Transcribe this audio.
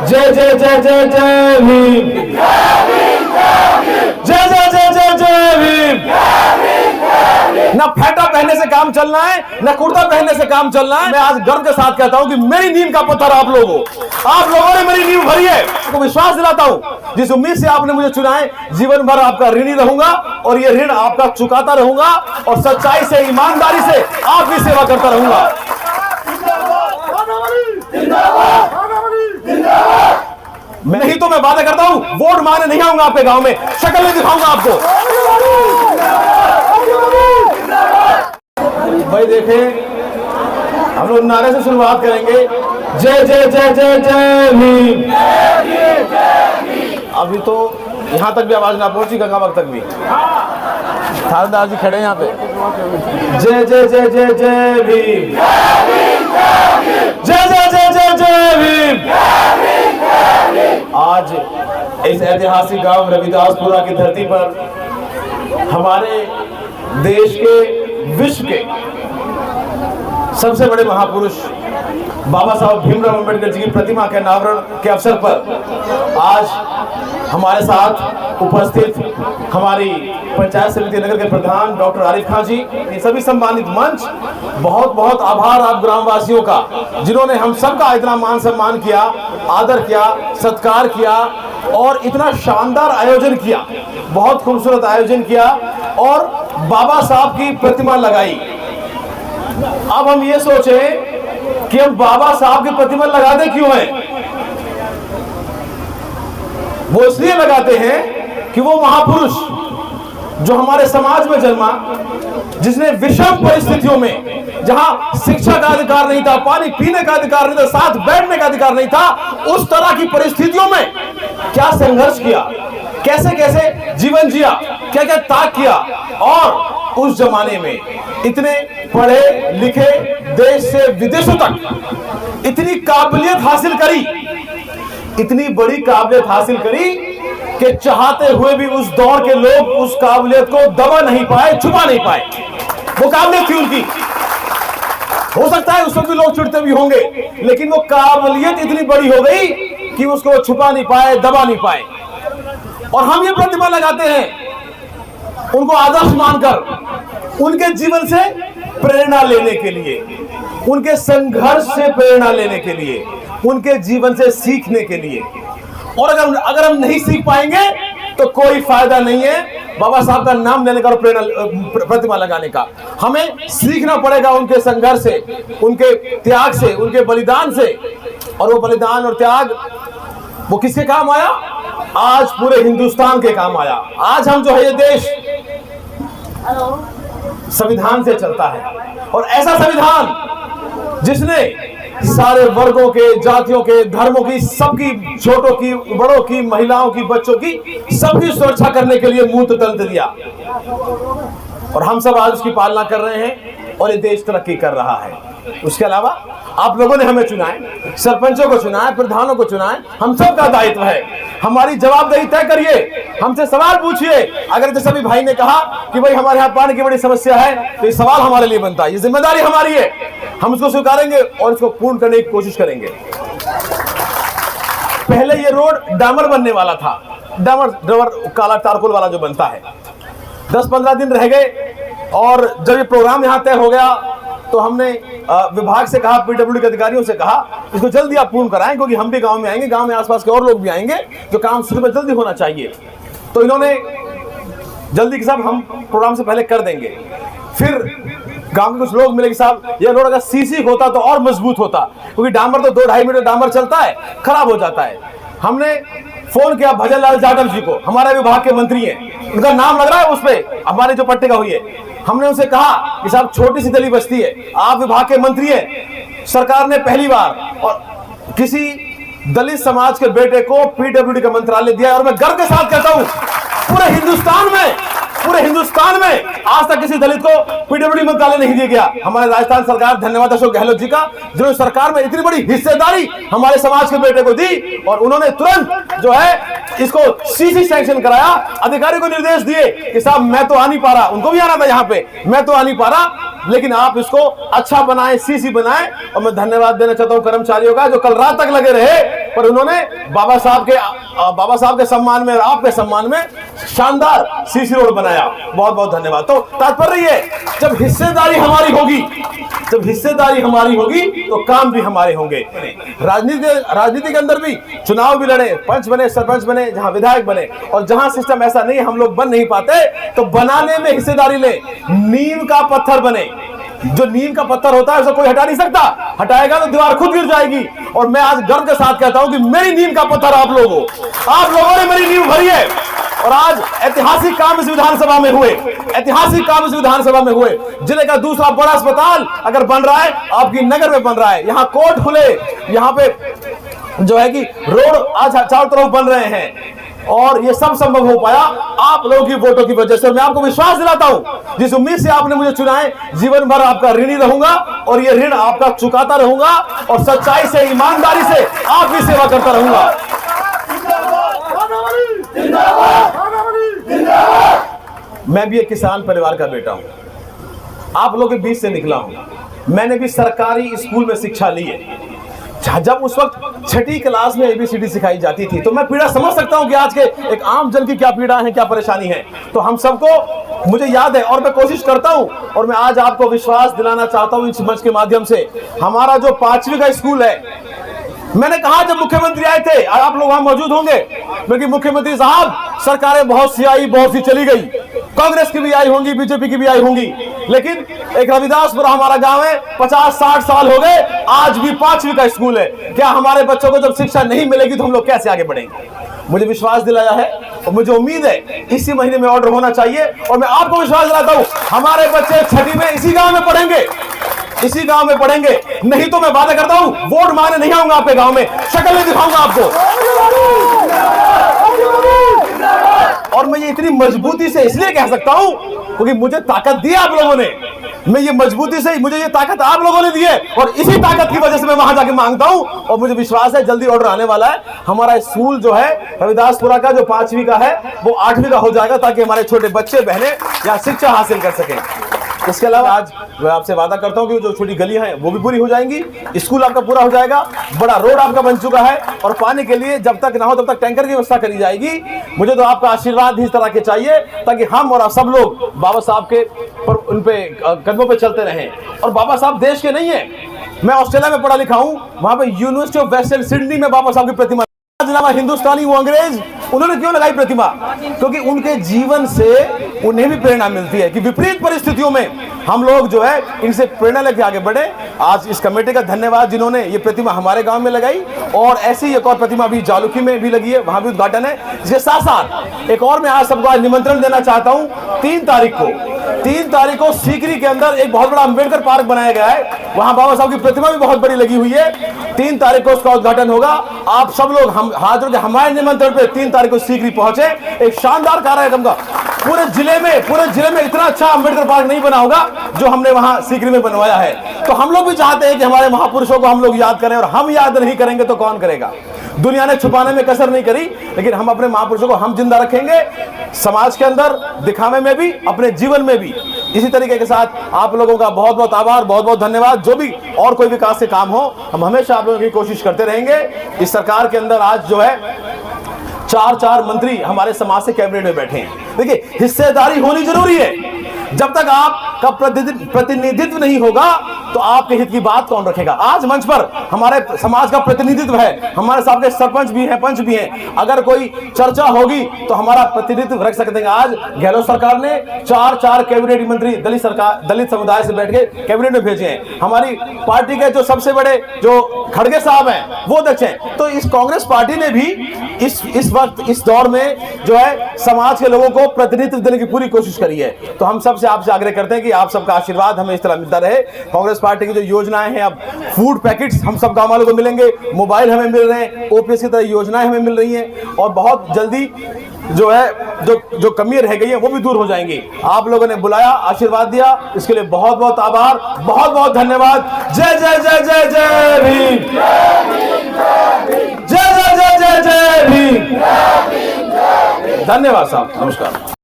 जय जय जय जय जय भीम, जय जय जय जय जय भीम। ना फेटा पहनने से काम चलना है, ना कुर्ता पहनने से काम चलना है। मैं आज गर्व के साथ कहता हूं कि मेरी नींव का पत्थर आप लोगों ने मेरी नींव भरी है। आपको विश्वास दिलाता हूं, जिस उम्मीद से आपने मुझे चुना है, जीवन भर आपका ऋणी रहूंगा और ये ऋण आपका चुकाता रहूंगा और सच्चाई से, ईमानदारी से आपकी सेवा करता रहूंगा। नहीं तो मैं वादा करता हूं, वोट मांगने नहीं आऊंगा आपके गांव में, शक्ल नहीं दिखाऊंगा आपको। भाई देखें, हम लोग नारे से शुरुआत करेंगे, जय जय जय जय जय भीम। अभी तो यहां तक भी आवाज ना पहुंची, गंगाबाग तक भी। थानेदार जी खड़े हैं यहाँ पे। जय जय जय जय जय भीम, जय जय जय जय जय भीम। आज इस ऐतिहासिक गांव रविदासपुरा की धरती पर हमारे देश के, विश्व के सबसे बड़े महापुरुष बाबा साहब भीमराव अंबेडकर जी की प्रतिमा के अनावरण के अवसर पर आज हमारे साथ उपस्थित हमारी पंचायत समिति नगर के प्रधान डॉक्टर आरिफ खान जी, ये सभी सम्मानित मंच, बहुत बहुत आभार आप ग्रामवासियों का, जिन्होंने हम सबका इतना मान सम्मान किया, आदर किया, सत्कार किया और इतना शानदार आयोजन किया, बहुत खूबसूरत आयोजन किया और बाबा साहब की प्रतिमा लगाई। अब हम ये सोचें कि हम बाबा साहब की प्रतिमा लगाते क्यों हैं? वो इसलिए लगाते हैं कि वो महापुरुष जो हमारे समाज में जन्मा, जिसने विषम परिस्थितियों में, जहां शिक्षा का अधिकार नहीं था, पानी पीने का अधिकार नहीं था, साथ बैठने का अधिकार नहीं था, उस तरह की परिस्थितियों में क्या संघर्ष किया, कैसे कैसे जीवन जिया, क्या क्या त्याग किया और उस जमाने में इतने पढ़े लिखे, देश से विदेशों तक इतनी काबिलियत हासिल करी, इतनी बड़ी काबिलियत हासिल करी कि चाहते हुए भी उस दौर के लोग उस काबिलियत को दबा नहीं पाए, छुपा नहीं पाए। वो काबिलियत थी उनकी। हो सकता है उस वक्त भी लोग चिढ़ते भी होंगे, लेकिन वो काबिलियत इतनी बड़ी हो गई कि उसको छुपा नहीं पाए, दबा नहीं पाए। और हम ये प्रतिमा लगाते हैं उनको आदर्श मानकर, उनके जीवन से प्रेरणा लेने के लिए, उनके संघर्ष से प्रेरणा लेने के लिए, उनके जीवन से सीखने के लिए। और अगर हम नहीं सीख पाएंगे तो कोई फायदा नहीं है बाबा साहब का नाम लेने का और प्रतिमा लगाने का। हमें सीखना पड़ेगा उनके संघर्ष से, उनके त्याग से, उनके बलिदान से। और वो बलिदान और त्याग वो किसके काम आया? आज पूरे हिंदुस्तान के काम आया। आज हम जो है, ये देश संविधान से चलता है और ऐसा संविधान जिसने सारे वर्गों के, जातियों के, धर्मों की, सबकी, छोटों की, बड़ों की, महिलाओं की, बच्चों की, सबकी सुरक्षा करने के लिए मूत्र तंत्र दिया। और हम सब आज उसकी पालना कर रहे हैं और ये देश तरक्की कर रहा है। उसके अलावा आप लोगों ने हमें चुना है, सरपंचों को चुना है, प्रधानों को चुना है। हम सब का दायित्व है, हमारी जवाबदेही तय करिए, हमसे सवाल पूछिए। अगर जैसे अभी भाई ने कहा कि भाई हमारे यहाँ पानी की बड़ी समस्या है, तो ये सवाल हमारे लिए बनता है, ये जिम्मेदारी हमारी है। हम उसको स्वीकारेंगे और इसको पूर्ण करने की कोशिश करेंगे। पहले ये रोड डामर बनने वाला था, डामर काला टारकोल वाला जो बनता है। 10-15 दिन रह गए और जब ये प्रोग्राम यहाँ तय हो गया तो हमने विभाग से कहा, पीडब्ल्यूडी के अधिकारियों से कहा, इसको जल्दी आप पूर्ण कराएं, क्योंकि हम भी गांव में आएंगे, गांव में आसपास के और लोग भी आएंगे, जो काम शुरू में जल्दी होना चाहिए। तो इन्होंने जल्दी के साथ हम प्रोग्राम से पहले कर देंगे। फिर गांव के कुछ लोग मिले कि साहब यह रोड अगर सीसी होता तो और मजबूत होता, क्योंकि डामर तो 2-2.5 मीटर डामर चलता है, खराब हो जाता है। हमने फोन किया भजन लाल जाटव जी को, हमारे विभाग के मंत्री हैं, उनका नाम लग रहा है उस पर, हमारी जो पट्टिका हुई है। हमने उनसे कहा कि साहब छोटी सी दलित बस्ती है, आप विभाग के मंत्री हैं, सरकार ने पहली बार और किसी दलित समाज के बेटे को पीडब्ल्यूडी का मंत्रालय दिया। और मैं गर्व के साथ कहता हूं पूरे हिंदुस्तान में आज तक किसी दलित को पीडब्ल्यूडी मंत्रालय नहीं दिया गया। हमारे राजस्थान सरकार, धन्यवाद अशोक गहलोत जी का, जिन्होंने सरकार में इतनी बड़ी हिस्सेदारी हमारे समाज के बेटे को दी और उन्होंने तुरंत जो है इसको सीसी सैंक्शन कराया। अधिकारी को निर्देश दिए कि साहब मैं तो आ नहीं पा रहा, उनको भी आना था यहाँ पे, मैं तो आ नहीं पा रहा, लेकिन आप इसको अच्छा बनाएं, सीसी बनाएं। और मैं धन्यवाद देना चाहता हूं कर्मचारियों का जो कल रात तक लगे रहे, पर उन्होंने बाबा साहब के सम्मान में और आपके सम्मान में शानदार सीसी रोड बनाया। बहुत बहुत धन्यवाद। तो तात्पर्य ये, जब हिस्सेदारी हमारी होगी तो काम भी हमारे होंगे। राजनीति के अंदर भी चुनाव भी लड़े, पंच बने, सरपंच बने, जहां विधायक बने, और जहां सिस्टम ऐसा नहीं हम लोग बन नहीं पाते तो बनाने में हिस्सेदारी ले, नींव का पत्थर बने। जो नींव का पत्थर होता है उसे कोई हटा नहीं सकता, हटाएगा तो दीवार खुद गिर जाएगी। और मैं आज गर्व के साथ कहता हूं कि मेरी नींव का पत्थर आप लोगों ने मेरी नींव भरी है। और आज ऐतिहासिक काम इस विधानसभा में हुए, जिले का दूसरा बड़ा अस्पताल अगर बन रहा है आपकी नगर में बन रहा है, यहाँ कोर्ट खुले, यहाँ पे जो है कि रोड आज चारों तरफ बन रहे हैं, और ये सब संभव हो पाया आप लोगों की वोटों की वजह से। मैं आपको विश्वास दिलाता हूं, जिस उम्मीद से आपने मुझे चुना है, जीवन भर आपका ऋणी रहूंगा और ये ऋण आपका चुकाता रहूंगा, और सच्चाई से, ईमानदारी से आपकी सेवा करता रहूंगा। मैं भी एक किसान परिवार का बेटा हूं, आप लोगों के बीच से निकला हूं। मैंने भी सरकारी स्कूल में शिक्षा ली है। जब उस वक्त छठी क्लास में ABCD सिखाई जाती थी, तो मैं पीड़ा समझ सकता हूं कि आज के एक आम जन की क्या पीड़ा है, क्या परेशानी है। तो हम सबको मुझे याद है, और मैं कोशिश करता हूं, और मैं आज आपको विश्वास दिलाना चाहता हूं इस मंच के माध्यम से। हमारा जो 5वीं का स्कूल है, मैंने कहा जब मुख्यमंत्री आए थे, आप लोग वहां मौजूद होंगे, क्योंकि मुख्यमंत्री साहब, सरकारें बहुत सी आई, बहुत सी चली गई, कांग्रेस की भी आई होंगी, बीजेपी की भी आई होंगी, लेकिन एक रविदासपुरा हमारा गांव है, 50-60 साल हो गए, आज भी 5वीं का स्कूल है। क्या हमारे बच्चों को जब शिक्षा नहीं मिलेगी तो हम लोग कैसे आगे बढ़ेंगे? मुझे विश्वास दिलाया है और मुझे उम्मीद है इसी महीने में ऑर्डर होना चाहिए। और मैं आपको विश्वास दिलाता हूं, हमारे बच्चे छठी में इसी गांव में पढ़ेंगे, नहीं तो मैं वादा करता हूं वोट मांगने नहीं आऊंगा आपके गांव में, शक्ल नहीं दिखाऊंगा आपको। और मैं ये इतनी मजबूती से इसलिए कह सकता हूं क्योंकि मुझे ताकत दी आप लोगों ने। मैं ये मजबूती से, मुझे ये ताकत आप लोगों ने दी है, और इसी ताकत की वजह से मैं वहां जाके मांगता हूं। और मुझे विश्वास है जल्दी ऑर्डर आने वाला है। हमारा स्कूल जो है रविदासपुरा का, जो 5वीं का है, वो 8वीं का हो जाएगा, ताकि हमारे छोटे बच्चे बहनें यहाँ शिक्षा हासिल कर सकें। इसके अलावा आज मैं आपसे वादा करता हूं कि जो छोटी गलियां हैं वो भी पूरी हो जाएंगी, स्कूल आपका पूरा हो जाएगा, बड़ा रोड आपका बन चुका है, और पानी के लिए जब तक ना हो तब तक टैंकर की व्यवस्था करी जाएगी। मुझे तो आपका आशीर्वाद इस तरह के चाहिए ताकि हम और आप सब लोग बाबा साहब के उन पे कदमों पे चलते रहें। और बाबा साहब देश के नहीं है, मैं ऑस्ट्रेलिया में पढ़ा लिखा हूं, वहां पे यूनिवर्सिटी ऑफ वेस्टर्न सिडनी में बाबा साहब की प्रतिमा, हिंदुस्तानी वो अंग्रेज, उन्होंने क्यों लगाई प्रतिमा? क्योंकि उनके जीवन से उन्हें भी प्रेरणा मिलती है कि विपरीत परिस्थितियों में हम लोग जो है इनसे प्रेरणा लेके आगे बढ़े। आज इस कमेटी का धन्यवाद जिन्होंने ये प्रतिमा हमारे गांव में लगाई, और ऐसी एक और प्रतिमा भी जालुकी में भी लगी है, वहां भी उद्घाटन है। इसके साथ साथ एक और मैं आज सबको आज निमंत्रण देना चाहता हूं, 3 तारीख को सीकरी के अंदर एक बहुत बड़ा अंबेडकर पार्क बनाया गया है, वहां बाबा साहब की प्रतिमा भी बहुत बड़ी लगी हुई है। 3 तारीख को उसका उद्घाटन होगा। आप सब लोग हम हाथ जोड़ के हमारे निमंत्रण पे 3 तारीख को सीकरी पहुंचे। एक शानदार कार्यक्रम का पूरे जिले में इतना अच्छा अंबेडकर पार्क नहीं बना होगा जो हमने वहां सीकरी में बनवाया है। तो हम लोग भी चाहते हैं कि हमारे महापुरुषों को हम लोग याद करें, और हम याद नहीं करेंगे तो कौन करेगा? दुनिया ने छुपाने में कसर नहीं करी, लेकिन हम अपने महापुरुषों को हम जिंदा रखेंगे, समाज के अंदर, दिखावे में भी, अपने जीवन में भी। इसी तरीके के साथ आप लोगों का बहुत बहुत आभार, बहुत बहुत धन्यवाद। जो भी और कोई विकास के काम हो, हम हमेशा आप लोगों की कोशिश करते रहेंगे। इस सरकार के अंदर आज जो है 4 मंत्री हमारे समाज से कैबिनेट में बैठे हैं। देखिए, हिस्सेदारी होनी जरूरी है। जब तक आपका प्रतिनिधित्व नहीं होगा तो आपके हित की बात कौन रखेगा? आज मंच पर हमारे समाज का प्रतिनिधित्व है, हमारे साथ के सरपंच भी हैं, पंच भी हैं। अगर कोई चर्चा होगी तो हमारा प्रतिनिधित्व रख सकते हैं। आज गहलोत सरकार ने 4 कैबिनेट मंत्री दलित समुदाय से बैठ के कैबिनेट में भेजे हैं। हमारी पार्टी के जो सबसे बड़े जो खड़गे साहब हैं वो अध्यक्ष हैं। तो इस कांग्रेस पार्टी ने भी इस वक्त, इस दौर में जो है समाज के लोगों को प्रतिनिधित्व देने की पूरी कोशिश करी है। तो हम सबसे आपसे आग्रह करते हैं कि आप सबका आशीर्वाद हमें इस तरह मिलता रहे। कांग्रेस पार्टी की जो योजनाएं हैं, अब फूड पैकेट्स हम सब गांव वालों को मिलेंगे, मोबाइल हमें मिल रहे हैं, OPS की तरह योजनाएं हमें मिल रही हैं, और बहुत जल्दी जो है जो कमियां रह गई है वो भी दूर हो जाएंगी। आप लोगों ने बुलाया, आशीर्वाद दिया, इसके लिए बहुत बहुत आभार, बहुत बहुत धन्यवाद। जय जय जय जय जय भीम, जय जय जय जय जय भीम। धन्यवाद साहब, नमस्कार।